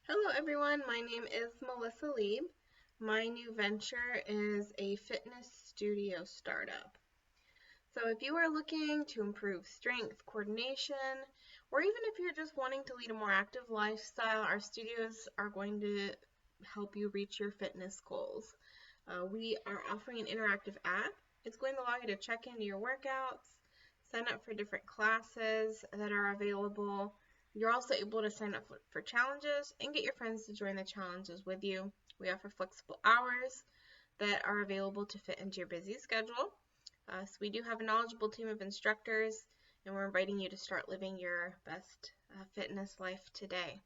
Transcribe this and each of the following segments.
Hello everyone, my name is Melissa Lieb. My new venture is a fitness studio startup. So if you are looking to improve strength, coordination, or even if you're just wanting to lead a more active lifestyle, our studios are going to help you reach your fitness goals. We are offering an interactive app. It's going to allow you to check into your workouts, sign up for different classes that are available. You're also able to sign up for challenges and get your friends to join the challenges with you. We offer flexible hours that are available to fit into your busy schedule. So we do have a knowledgeable team of instructors, and we're inviting you to start living your best fitness life today.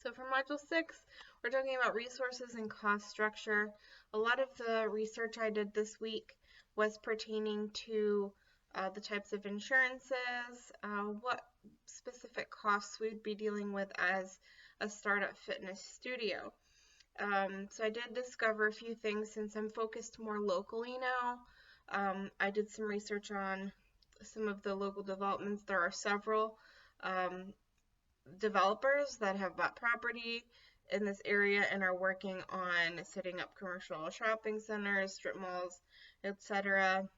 So for Module 6, we're talking about resources and cost structure. A lot of the research I did this week was pertaining to the types of insurances, what specific costs we'd be dealing with as a startup fitness studio. So I did discover a few things since I'm focused more locally now. I did some research on some of the local developments. There are several developers that have bought property in this area and are working on setting up commercial shopping centers, strip malls, etc.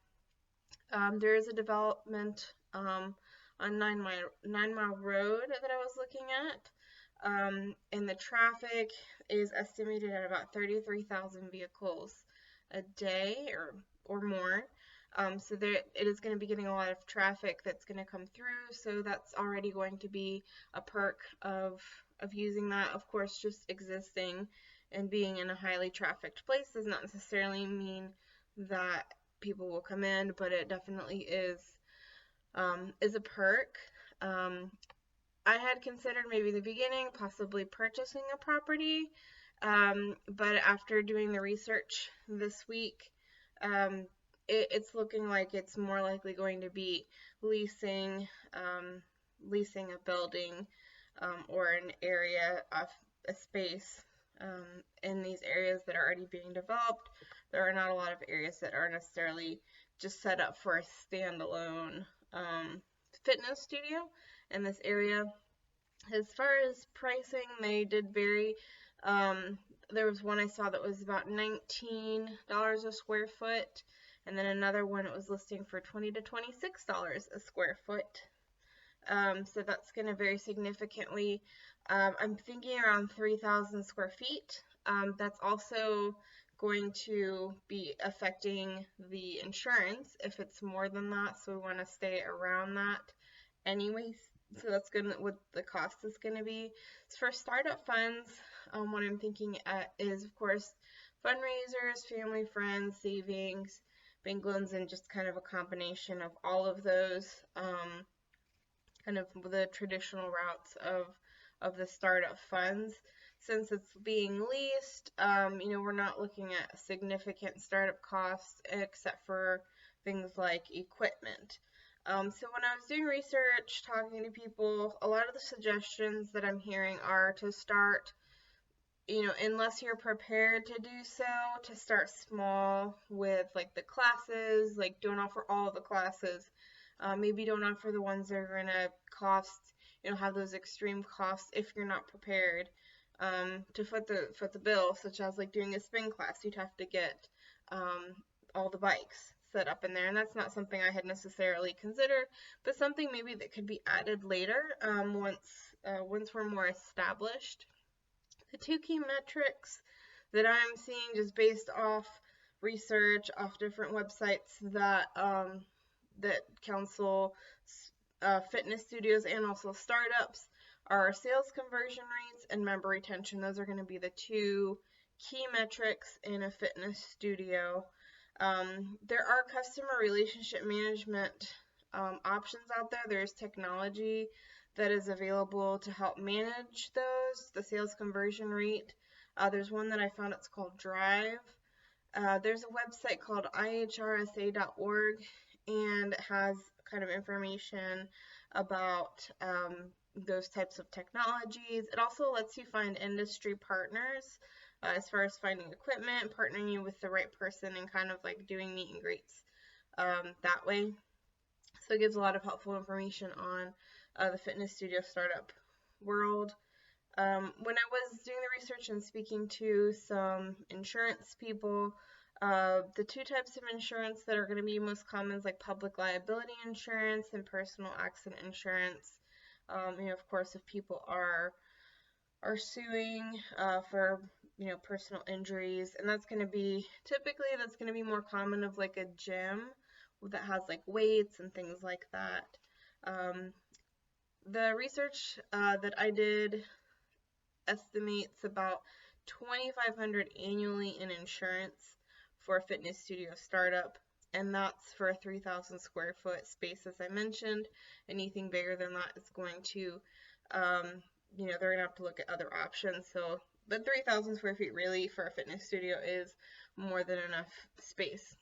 There is a development on 9 Mile Road that I was looking at, and the traffic is estimated at about 33,000 vehicles a day or more. So there, it is going to be getting a lot of traffic that's going to come through. So that's already going to be a perk of using that. Of course, just existing and being in a highly trafficked place does not necessarily mean that people will come in, but it definitely is a perk. I had considered maybe in the beginning possibly purchasing a property, but after doing the research this week, it's looking like it's more likely going to be leasing, leasing a building or an area of a space in these areas that are already being developed. There are not a lot of areas that are necessarily just set up for a standalone fitness studio in this area. As far as pricing, they did vary. There was one I saw that was about $19 a square foot, and then another one it was listing for $20 to $26 a square foot. So that's going to vary significantly. I'm thinking around 3,000 square feet. That's also going to be affecting the insurance if it's more than that, so we want to stay around that anyways. So that's gonna what the cost is gonna be. So for startup funds, what I'm thinking is of course fundraisers, family, friends, savings, bank loans, and just kind of a combination of all of those. Kind of the traditional routes of the startup funds. Since it's being leased, we're not looking at significant startup costs except for things like equipment. So when I was doing research, talking to people, a lot of the suggestions that I'm hearing are to start, unless you're prepared to do so, to start small with like the classes, like don't offer all of the classes. Maybe don't offer the ones that are going to cost, have those extreme costs if you're not prepared to foot the bill, such as like doing a spin class. You'd have to get all the bikes set up in there, and that's not something I had necessarily considered, but something maybe that could be added later once we're more established. The two key metrics that I'm seeing just based off research off different websites that counsel fitness studios and also startups are sales conversion rates and member retention. Those are going to be the two key metrics in a fitness studio. There are customer relationship management options out there. There's technology that is available to help manage those, the sales conversion rate. There's one that I found, it's called Drive. There's a website called ihrsa.org, and it has kind of information about those types of technologies. It also lets you find industry partners as far as finding equipment, partnering you with the right person, and kind of like doing meet and greets that way. So it gives a lot of helpful information on the fitness studio startup world. When I was doing the research and speaking to some insurance people, the two types of insurance that are going to be most common is like public liability insurance and personal accident insurance. Of course, if people are suing for personal injuries, and that's going to be more common of like a gym that has like weights and things like that. Um, the research that I did estimates about 2,500 annually in insurance for a fitness studio startup, and that's for a 3,000 square foot space, as I mentioned. Anything bigger than that is going to, they're gonna have to look at other options. So, but 3,000 square feet really for a fitness studio is more than enough space.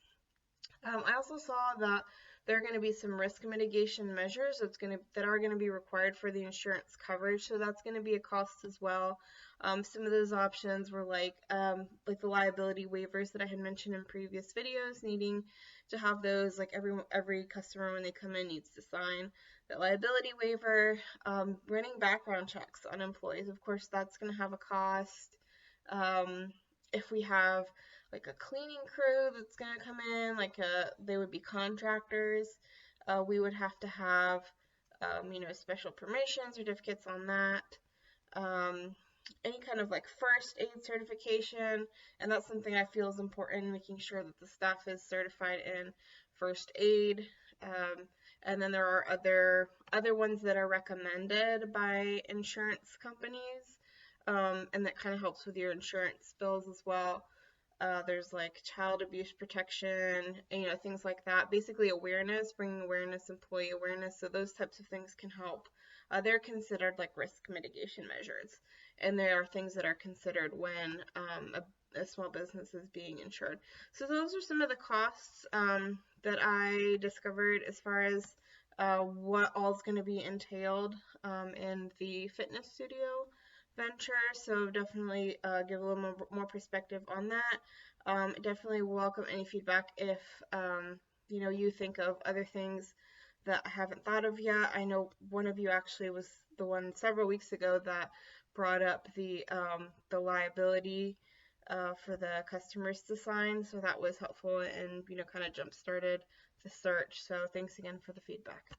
I also saw that there are going to be some risk mitigation measures that are going to be required for the insurance coverage, so that's going to be a cost as well. Some of those options were like the liability waivers that I had mentioned in previous videos, needing to have those, like every customer when they come in needs to sign that liability waiver. Running background checks on employees, of course, that's going to have a cost. If we have like a cleaning crew that's going to come in, they would be contractors. We would have to have, special permission certificates on that. Any kind of like first aid certification, and that's something I feel is important, making sure that the staff is certified in first aid. And then there are other ones that are recommended by insurance companies, and that kind of helps with your insurance bills as well. There's like child abuse protection, and, things like that. Basically awareness, bringing awareness, employee awareness. So those types of things can help. They're considered like risk mitigation measures, and they are things that are considered when a small business is being insured. So those are some of the costs that I discovered as far as what all is going to be entailed in the fitness studio venture. So definitely give a little more perspective on that. Definitely welcome any feedback if you think of other things that I haven't thought of yet. I know one of you actually was the one several weeks ago that brought up the liability for the customers to sign, so that was helpful and kind of jump started the search. So thanks again for the feedback.